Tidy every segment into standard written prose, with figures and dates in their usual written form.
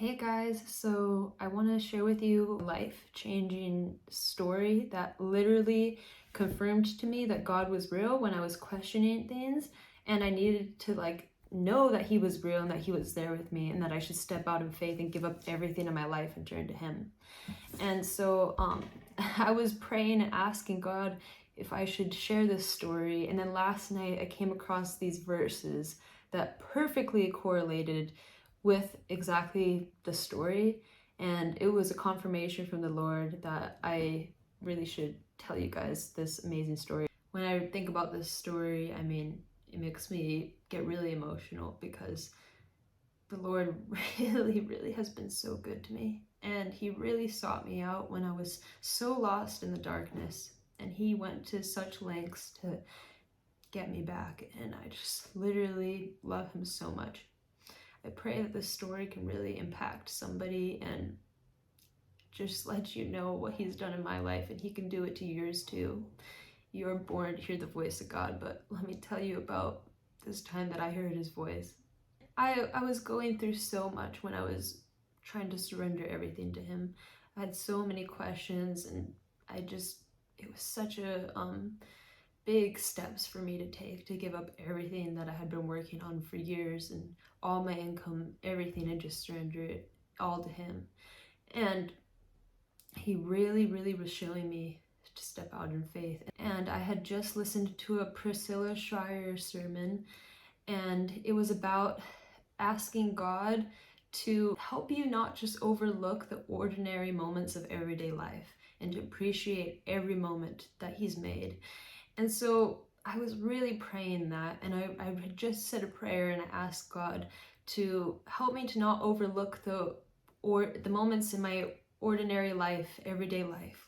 Hey guys, so I want to share with you a life-changing story that literally confirmed to me that God was real when I was questioning things, and I needed to know that he was real and that he was there with me and that I should step out in faith and give up everything in my life and turn to him. And so I was praying and asking God if I should share this story, and then last night I came across these verses that perfectly correlated with exactly the story, and it was a confirmation from the Lord that I really should tell you guys this amazing story. When I think about this story, I mean, it makes me get really emotional because the Lord really has been so good to me, and he really sought me out when I was so lost in the darkness, and he went to such lengths to get me back, and I just literally love him so much. I pray that this story can really impact somebody and just let you know what he's done in my life, and he can do it to yours too. You're born to hear the voice of God, but let me tell you about this time that I heard his voice. I was going through so much when I was trying to surrender everything to him. I had so many questions, and it was such a big steps for me to take, to give up everything that I had been working on for years and all my income, everything, and just surrender it all to him. And he really was showing me to step out in faith. And I had just listened to a Priscilla Schreier sermon, and it was about asking God to help you not just overlook the ordinary moments of everyday life and to appreciate every moment that he's made. And so I was really praying that, and I had just said a prayer, and I asked God to help me to not overlook the moments in my ordinary life, everyday life.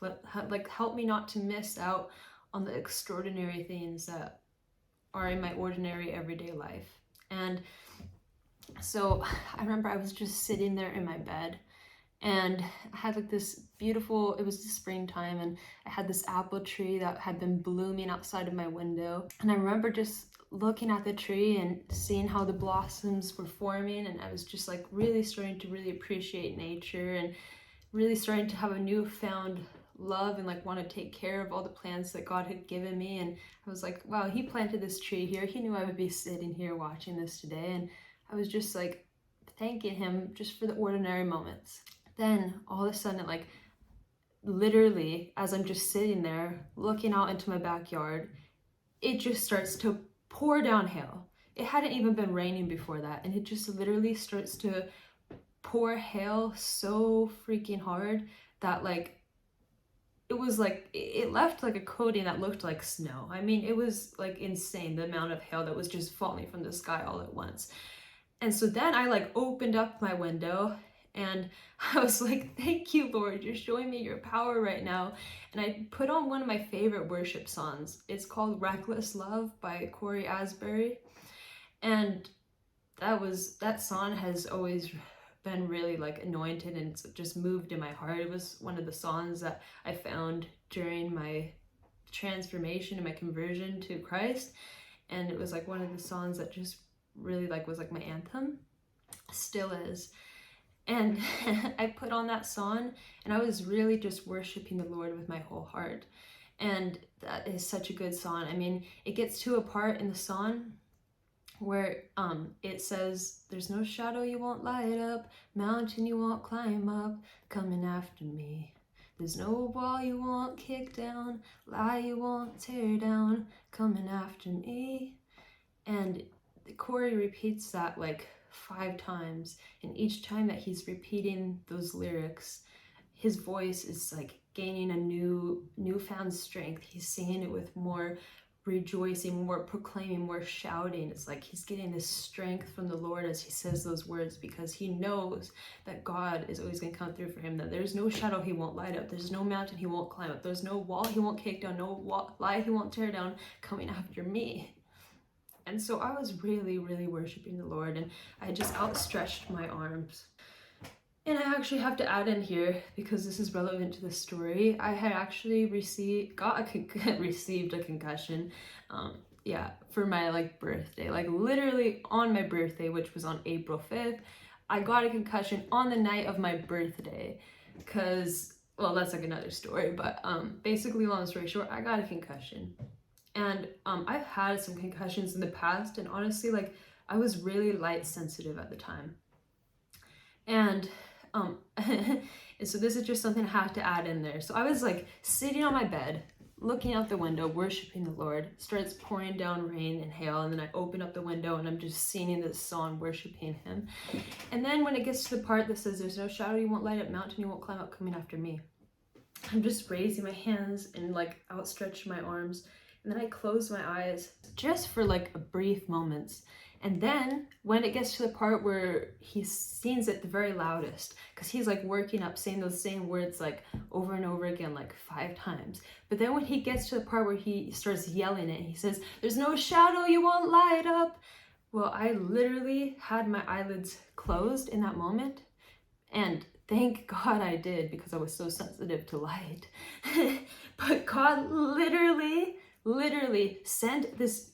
Help me not to miss out on the extraordinary things that are in my ordinary everyday life. And so I remember I was just sitting there in my bed, and I had this beautiful, it was the springtime, and I had this apple tree that had been blooming outside of my window. And I remember just looking at the tree and seeing how the blossoms were forming, and I was just really starting to really appreciate nature and really starting to have a newfound love and want to take care of all the plants that God had given me. And I was like, wow, he planted this tree here. He knew I would be sitting here watching this today. And I was just thanking him just for the ordinary moments. Then all of a sudden, literally, as I'm just sitting there looking out into my backyard, it just starts to pour down hail. It hadn't even been raining before that, and it just literally starts to pour hail so freaking hard that it left a coating that looked like snow. I mean, it was insane, the amount of hail that was just falling from the sky all at once. And so then I opened up my window, and I was like, thank you, Lord, you're showing me your power right now. And I put on one of my favorite worship songs. It's called Reckless Love by Corey Asbury. And that song has always been really anointed, and it's just moved in my heart. It was one of the songs that I found during my transformation and my conversion to Christ. And it was one of the songs that just really was my anthem, still is. And I put on that song, and I was really just worshiping the Lord with my whole heart. And that is such a good song. I mean, it gets to a part in the song where it says, there's no shadow you won't light up, mountain you won't climb up, coming after me. There's no wall you won't kick down, lie you won't tear down, coming after me. And Corey repeats that 5 times, and each time that he's repeating those lyrics, his voice is gaining a newfound strength. He's singing it with more rejoicing, more proclaiming, more shouting. It's he's getting this strength from the Lord as he says those words, because he knows that God is always going to come through for him, that there's no shadow he won't light up, there's no mountain he won't climb up, there's no wall he won't kick down, no lie he won't tear down, coming after me. And so I was really worshiping the Lord, and I just outstretched my arms. And I actually have to add in here, because this is relevant to the story, I had actually received a concussion, for my birthday. Literally on my birthday, which was on April 5th, I got a concussion on the night of my birthday, because, well, that's like another story, but basically, long story short, I got a concussion. And I've had some concussions in the past, and honestly, like, I was really light sensitive at the time. And and so this is just something I have to add in there. So I was like sitting on my bed, looking out the window, worshiping the Lord. It starts pouring down rain and hail, and then I open up the window and I'm just singing this song, worshiping Him. And then when it gets to the part that says, "There's no shadow you won't light up, mountain you won't climb up, coming after me," I'm just raising my hands and like outstretching my arms. And then I close my eyes just for like a brief moments. And then when it gets to the part where he sings it the very loudest, because he's like working up saying those same words like over and over again, like 5 times. But then when he gets to the part where he starts yelling it, he says, "There's no shadow you won't light up." Well, I literally had my eyelids closed in that moment. And thank God I did, because I was so sensitive to light. But God literally sent this,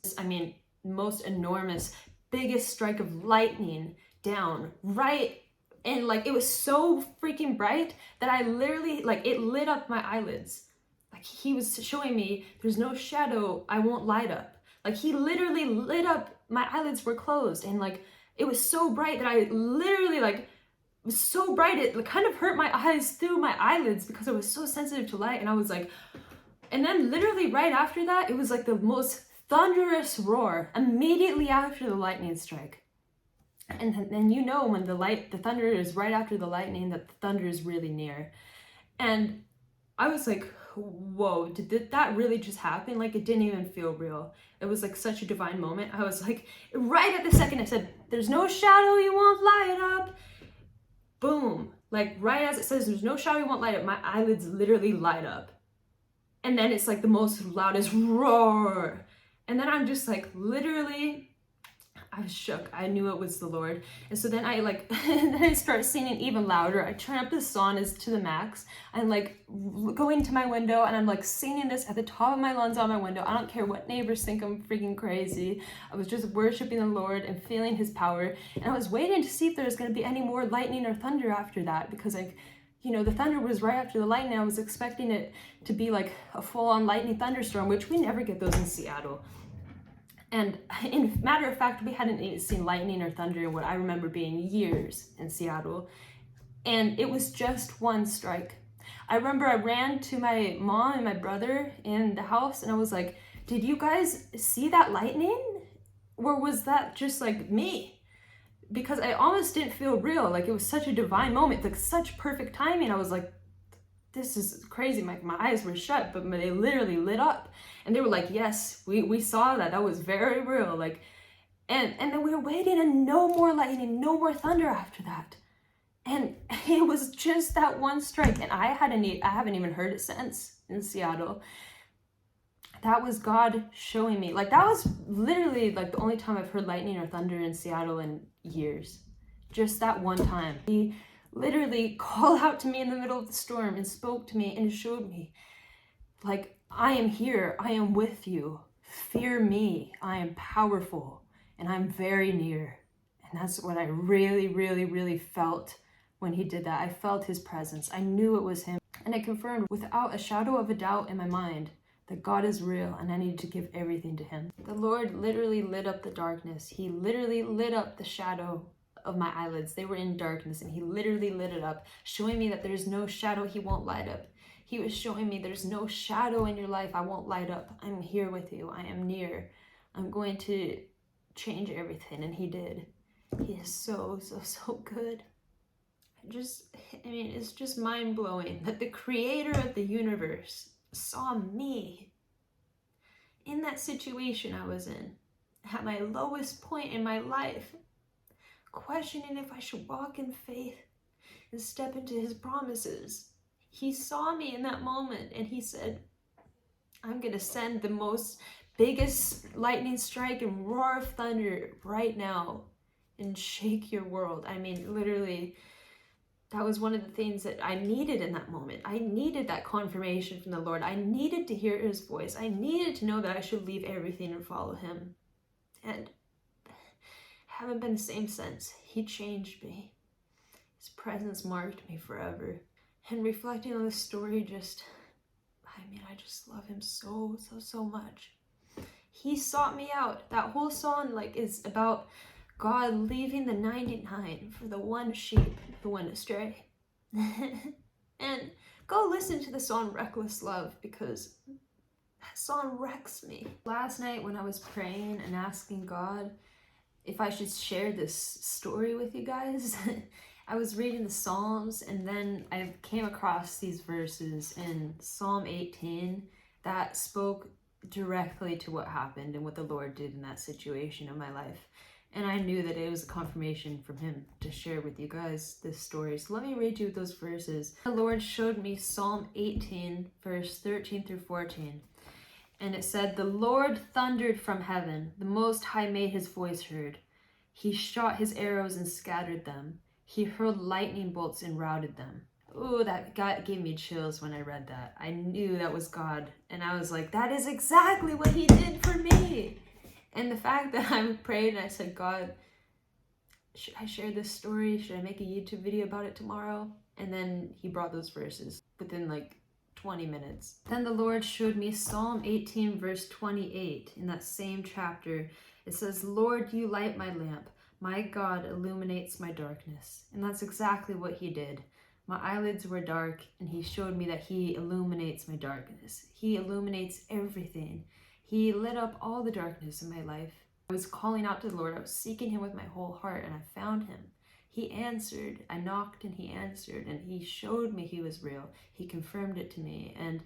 most enormous, biggest strike of lightning down right. And like, it was so freaking bright that I literally, like, it lit up my eyelids. Like, he was showing me, there's no shadow I won't light up. Like, he literally lit up, my eyelids were closed. And like, it was so bright that I literally, like, it was so bright, it kind of hurt my eyes through my eyelids because I was so sensitive to light. And I was like, and then literally right after that, it was like the most thunderous roar immediately after the lightning strike. And then you know when the thunder is right after the lightning, that the thunder is really near. And I was like, whoa, did that really just happen? Like, it didn't even feel real. It was like such a divine moment. I was like, right at the second I said, "There's no shadow you won't light up," boom, like right as it says, "There's no shadow you won't light up," my eyelids literally light up. And then it's like the most loudest roar. And then I'm just like, literally, I was shook. I knew it was the Lord. And so then I like, then I start singing even louder. I turn up the song is to the max. I'm like going to my window and I'm like singing this at the top of my lungs on my window. I don't care what neighbors think I'm freaking crazy. I was just worshiping the Lord and feeling His power. And I was waiting to see if there was going to be any more lightning or thunder after that, because like, you know, the thunder was right after the lightning. I was expecting it to be like a full-on lightning thunderstorm, which we never get those in Seattle. And in matter of fact, we hadn't even seen lightning or thunder in what I remember being years in Seattle. And it was just one strike. I remember I ran to my mom and my brother in the house and I was like, "Did you guys see that lightning? Or was that just like me?" Because I almost didn't feel real. Like, it was such a divine moment, like such perfect timing. I was like, this is crazy. My eyes were shut, but they literally lit up. And they were like, "Yes, we saw that. That was very real." Like, and then we were waiting and no more lightning, no more thunder after that. And it was just that one strike. And I haven't even heard it since in Seattle. That was God showing me. Like, that was literally like the only time I've heard lightning or thunder in Seattle in years. Just that one time. He literally called out to me in the middle of the storm and spoke to me and showed me, like, "I am here. I am with you. Fear me. I am powerful and I'm very near." And that's what I really felt when He did that. I felt His presence. I knew it was Him. And I confirmed without a shadow of a doubt in my mind that God is real and I needed to give everything to Him. The Lord literally lit up the darkness. He literally lit up the shadow of my eyelids. They were in darkness and He literally lit it up, showing me that there's no shadow He won't light up. He was showing me there's no shadow in your life I won't light up. I'm here with you. I am near. I'm going to change everything. And He did. He is so good. It's just mind-blowing that the creator of the universe saw me in that situation I was in, at my lowest point in my life, questioning if I should walk in faith and step into His promises. He saw me in that moment and He said, "I'm going to send the biggest lightning strike and roar of thunder right now and shake your world." Literally, that was one of the things that I needed in that moment. I needed that confirmation from the Lord. I needed to hear His voice. I needed to know that I should leave everything and follow Him. And I haven't been the same since. He changed me. His presence marked me forever. And reflecting on this story, I just love him so much. He sought me out. That whole song is about God leaving the 99 for the one sheep who went astray. And go listen to the song Reckless Love, because that song wrecks me. Last night when I was praying and asking God if I should share this story with you guys, I was reading the Psalms, and then I came across these verses in Psalm 18 that spoke directly to what happened and what the Lord did in that situation in my life. And I knew that it was a confirmation from him to share with you guys this story. So let me read you those verses. The Lord showed me Psalm 18, verse 13 through 14. And it said, "The Lord thundered from heaven. The Most High made his voice heard. He shot his arrows and scattered them. He hurled lightning bolts and routed them." Ooh, that gave me chills when I read that. I knew that was God. And I was like, that is exactly what he did for me. And the fact that I prayed and I said, God, should I share this story? Should I make a YouTube video about it tomorrow? And then he brought those verses within 20 minutes. Then the Lord showed me Psalm 18, verse 28 in that same chapter. It says, "Lord, you light my lamp. My God illuminates my darkness." And that's exactly what he did. My eyelids were dark, and he showed me that he illuminates my darkness. He illuminates everything. He lit up all the darkness in my life. I was calling out to the Lord. I was seeking him with my whole heart, and I found him. He answered. I knocked and he answered, and he showed me he was real. He confirmed it to me, and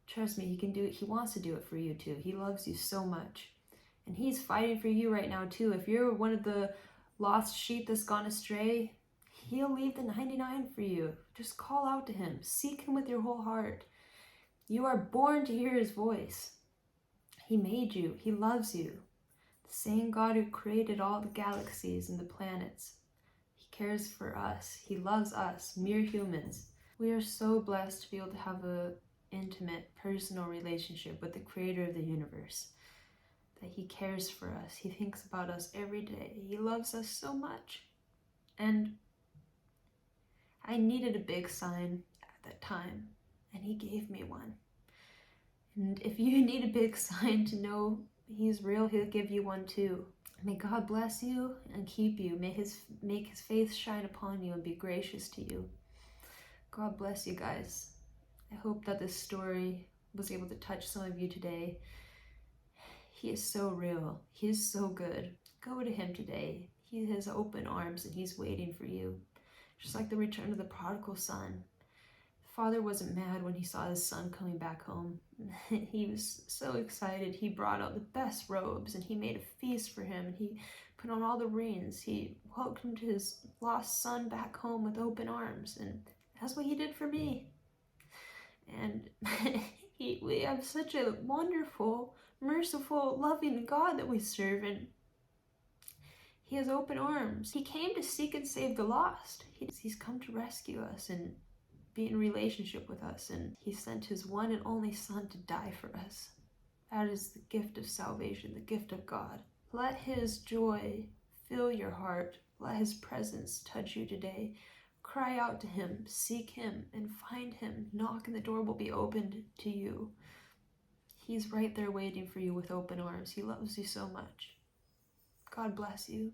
trust me, he can do it. He wants to do it for you too. He loves you so much, and he's fighting for you right now too. If you're one of the lost sheep that's gone astray, he'll leave the 99 for you. Just call out to him. Seek him with your whole heart. You are born to hear his voice. He made you. He loves you. The same God who created all the galaxies and the planets. He cares for us. He loves us, mere humans. We are so blessed to be able to have an intimate, personal relationship with the creator of the universe. That he cares for us. He thinks about us every day. He loves us so much. And I needed a big sign at that time, and he gave me one. And if you need a big sign to know he's real, he'll give you one too. May God bless you and keep you. Make his face shine upon you and be gracious to you. God bless you guys. I hope that this story was able to touch some of you today. He is so real. He is so good. Go to him today. He has open arms and he's waiting for you. Just like the return of the prodigal son. The father wasn't mad when he saw his son coming back home. He was so excited. He brought out the best robes and he made a feast for him. And he put on all the rings. He welcomed his lost son back home with open arms. And that's what he did for me. And we have such a wonderful, merciful, loving God that we serve. And he has open arms. He came to seek and save the lost. He's come to rescue us and be in relationship with us. And he sent his one and only son to die for us. That is the gift of salvation, the gift of God. Let his joy fill your heart. Let his presence touch you today. Cry out to him, seek him, and find him. Knock and the door will be opened to you. He's right there waiting for you with open arms. He loves you so much. God bless you.